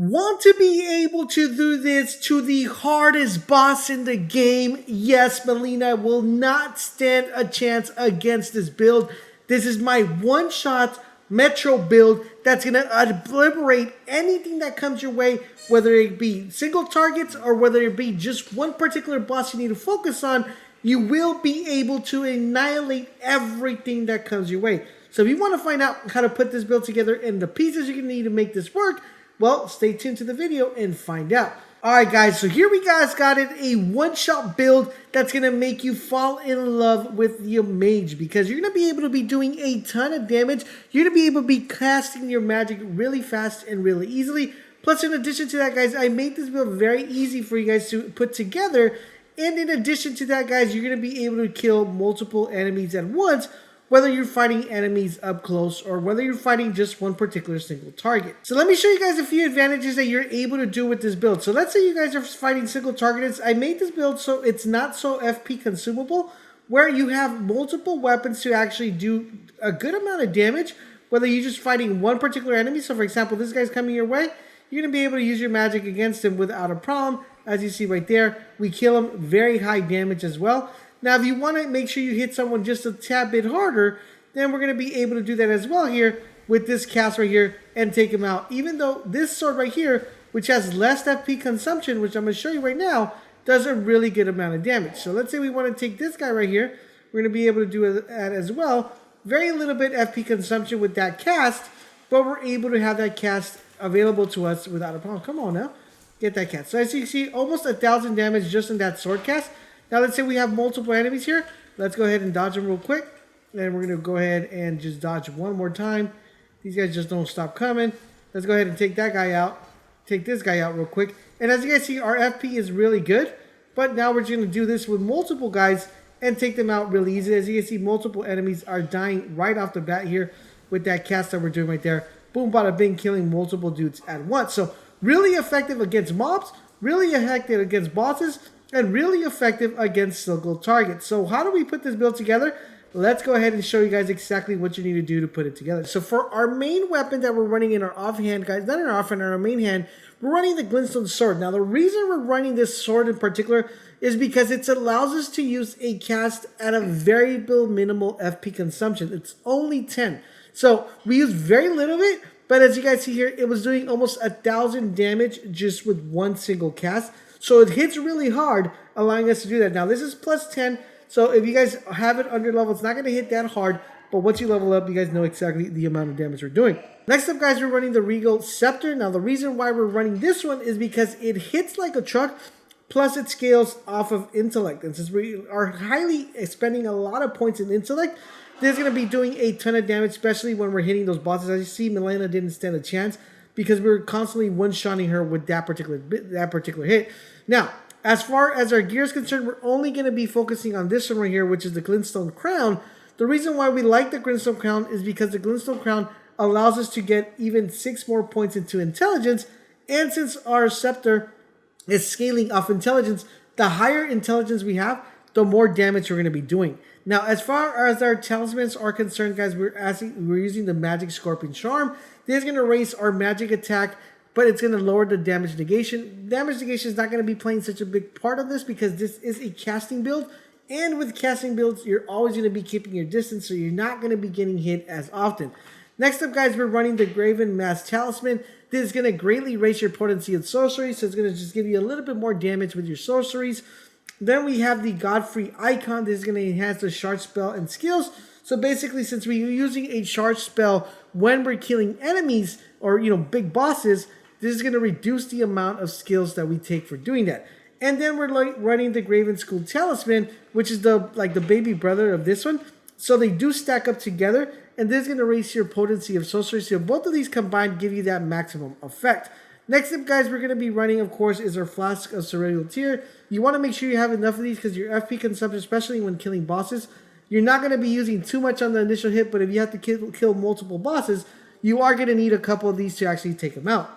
Want to be able to do this to the hardest boss in the game? Yes, Melina will not stand a chance against this build. This is my one-shot Metro build that's going to obliterate anything that comes your way, whether it be single targets or whether it be just one particular boss you need to focus on. You will be able to annihilate everything that comes your way. So if you want to find out how to put this build together and the pieces you're going to need to make this work, well, stay tuned to the video and find out. Alright guys, so here we guys got it, a one-shot build that's going to make you fall in love with your mage, because you're going to be able to be doing a ton of damage. You're going to be able to be casting your magic really fast and really easily. Plus, in addition to that, guys, I made this build very easy for you guys to put together. And in addition to that, guys, you're going to be able to kill multiple enemies at once, whether you're fighting enemies up close or whether you're fighting just one particular single target. So let me show you guys a few advantages that you're able to do with this build. So let's say you guys are fighting single targets. I made this build so it's not so FP consumable, where you have multiple weapons to actually do a good amount of damage, whether you're just fighting one particular enemy. So for example, this guy's coming your way, you're going to be able to use your magic against him without a problem. As you see right there, we kill him, very high damage as well. Now, if you want to make sure you hit someone just a tad bit harder, then we're going to be able to do that as well here with this cast right here and take him out. Even though this sword right here, which has less FP consumption, which I'm going to show you right now, does a really good amount of damage. So let's say we want to take this guy right here. We're going to be able to do that as well. Very little bit FP consumption with that cast, but we're able to have that cast available to us without a problem. Come on now, get that cast. So as you can see, almost 1,000 damage just in that sword cast. Now let's say we have multiple enemies here. Let's go ahead and dodge them real quick. And we're going to go ahead and just dodge one more time. These guys just don't stop coming. Let's go ahead and take that guy out. Take this guy out real quick. And as you guys see, our FP is really good. But now we're going to do this with multiple guys and take them out really easy. As you can see, multiple enemies are dying right off the bat here with that cast that we're doing right there. Boom, bada bing, killing multiple dudes at once. So really effective against mobs, really effective against bosses, and really effective against single targets. So how do we put this build together? Let's go ahead and show you guys exactly what you need to do to put it together. So for our main weapon that we're running in our offhand, guys, not in our offhand, in our main hand, we're running the glintstone sword. Now the reason we're running this sword in particular is because it allows us to use a cast at a variable minimal FP consumption. It's only 10. So we use very little of it, but as you guys see here, it was doing almost 1,000 damage just with one single cast. So it hits really hard, allowing us to do that. Now, this is plus 10, so if you guys have it under level, it's not going to hit that hard. But once you level up, you guys know exactly the amount of damage we're doing. Next up, guys, we're running the Regal Scepter. Now, the reason why we're running this one is because it hits like a truck, plus it scales off of intellect. And since we are highly spending a lot of points in intellect, this is going to be doing a ton of damage, especially when we're hitting those bosses. As you see, Melina didn't stand a chance, because we were constantly one-shotting her with that particular hit. Now, as far as our gear is concerned, we're only going to be focusing on this one right here, which is the Glintstone Crown. The reason why we like the Glintstone Crown is because the Glintstone Crown allows us to get even 6 more points into intelligence. And since our scepter is scaling off intelligence, the higher intelligence we have, the more damage we're going to be doing. Now, as far as our talismans are concerned, guys, we're using the Magic Scorpion Charm. This is going to raise our magic attack, but it's going to lower the damage negation. Damage negation is not going to be playing such a big part of this because this is a casting build. And with casting builds, you're always going to be keeping your distance, so you're not going to be getting hit as often. Next up, guys, we're running the Graven Mask Talisman. This is going to greatly raise your potency of sorcery, so it's going to just give you a little bit more damage with your sorceries. Then we have the Godfrey Icon. This is going to enhance the shard spell and skills. So basically, since we're using a shard spell when we're killing enemies or, big bosses, this is going to reduce the amount of skills that we take for doing that. And then we're running the Graven School Talisman, which is the baby brother of this one. So they do stack up together, and this is going to raise your potency of sorcery. So both of these combined give you that maximum effect. Next up, guys, we're going to be running, of course, is our Flask of Cerebral Tear. You want to make sure you have enough of these because your FP consumption, especially when killing bosses, you're not going to be using too much on the initial hit, but if you have to kill multiple bosses, you are going to need a couple of these to actually take them out.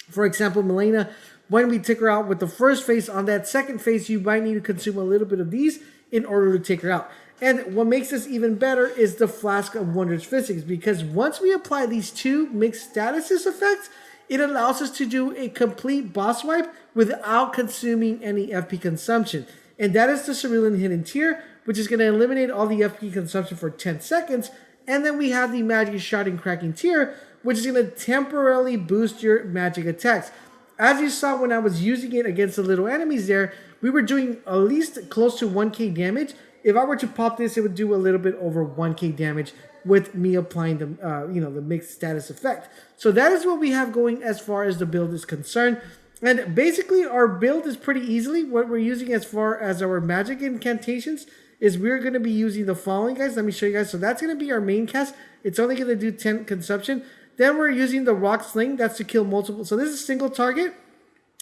For example, Melina, when we take her out with the first phase, on that second phase, you might need to consume a little bit of these in order to take her out. And what makes this even better is the Flask of Wondrous Physics, because once we apply these two mixed statuses effects, it allows us to do a complete boss wipe without consuming any FP consumption. And that is the Cerulean Hidden Tear, which is going to eliminate all the FP consumption for 10 seconds. And then we have the Magic Shot and Cracking Tear, which is going to temporarily boost your magic attacks. As you saw when I was using it against the little enemies there, we were doing at least close to 1k damage. If I were to pop this, it would do a little bit over 1k damage with me applying the, the mixed status effect. So that is what we have going as far as the build is concerned. And basically our build is pretty easily. What we're using as far as our magic incantations is we're going to be using the following, guys. Let me show you guys. So that's going to be our main cast. It's only going to do 10 consumption. Then we're using the Rock Sling. That's to kill multiple. So this is a single target.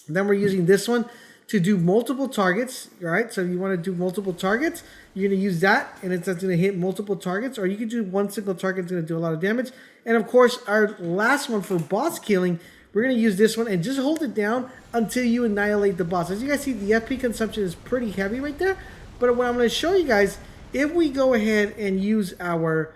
Then we're using this one to do multiple targets. All right. So if you want to do multiple targets, you're going to use that. And it's going to hit multiple targets. Or you can do one single target. It's going to do a lot of damage. And of course, our last one for boss killing, we're going to use this one and just hold it down until you annihilate the boss. As you guys see, the FP consumption is pretty heavy right there. But what I'm going to show you guys, if we go ahead and use our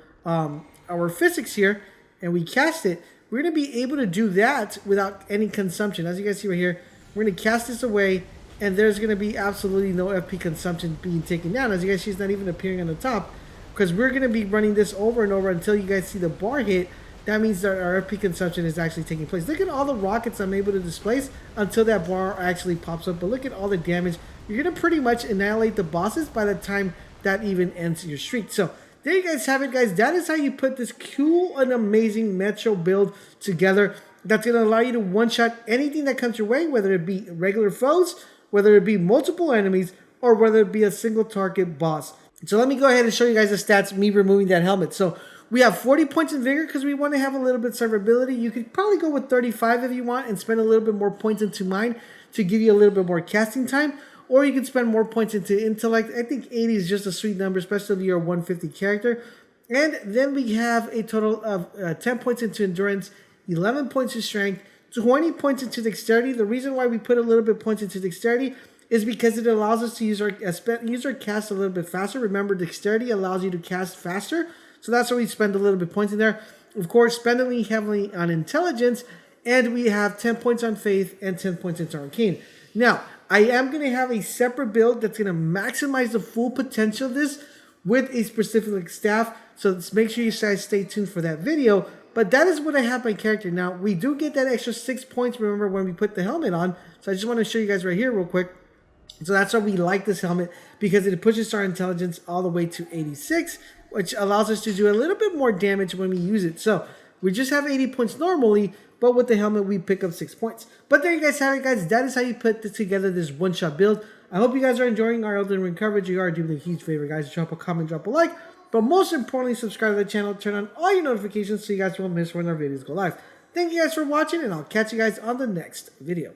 physics here and we cast it, we're going to be able to do that without any consumption. As you guys see right here, we're going to cast this away and there's going to be absolutely no FP consumption being taken down. As you guys see, it's not even appearing on the top because we're going to be running this over and over until you guys see the bar hit. That means that our FP consumption is actually taking place. Look at all the rockets I'm able to displace until that bar actually pops up. But look at all the damage. You're going to pretty much annihilate the bosses by the time that even ends your streak. So there you guys have it, guys. That is how you put this cool and amazing Metro build together. That's going to allow you to one-shot anything that comes your way, whether it be regular foes, whether it be multiple enemies, or whether it be a single target boss. So let me go ahead and show you guys the stats, me removing that helmet. So we have 40 points in Vigor because we want to have a little bit of survivability. You could probably go with 35 if you want and spend a little bit more points into Mind to give you a little bit more casting time. Or you can spend more points into Intellect. I think 80 is just a sweet number, especially if you're a 150 character. And then we have a total of 10 points into Endurance, 11 points in Strength, 20 points into Dexterity. The reason why we put a little bit points into Dexterity is because it allows us to use our cast a little bit faster. Remember, Dexterity allows you to cast faster. So that's why we spend a little bit of points in there. Of course, spending heavily on Intelligence. And we have 10 points on Faith and 10 points into Arcane. Now, I am going to have a separate build that's going to maximize the full potential of this with a specific staff. So let's make sure you guys stay tuned for that video. But that is what I have my character. Now, we do get that extra 6 points, remember, when we put the helmet on. So I just want to show you guys right here real quick. So that's why we like this helmet, because it pushes our Intelligence all the way to 86, which allows us to do a little bit more damage when we use it. So we just have 80 points normally, but with the helmet, we pick up 6 points. But there you guys have it, guys. That is how you put together this one-shot build. I hope you guys are enjoying our Elden Ring coverage. You are doing a huge favor, guys. Drop a comment, drop a like. But most importantly, subscribe to the channel. Turn on all your notifications so you guys won't miss when our videos go live. Thank you guys for watching, and I'll catch you guys on the next video.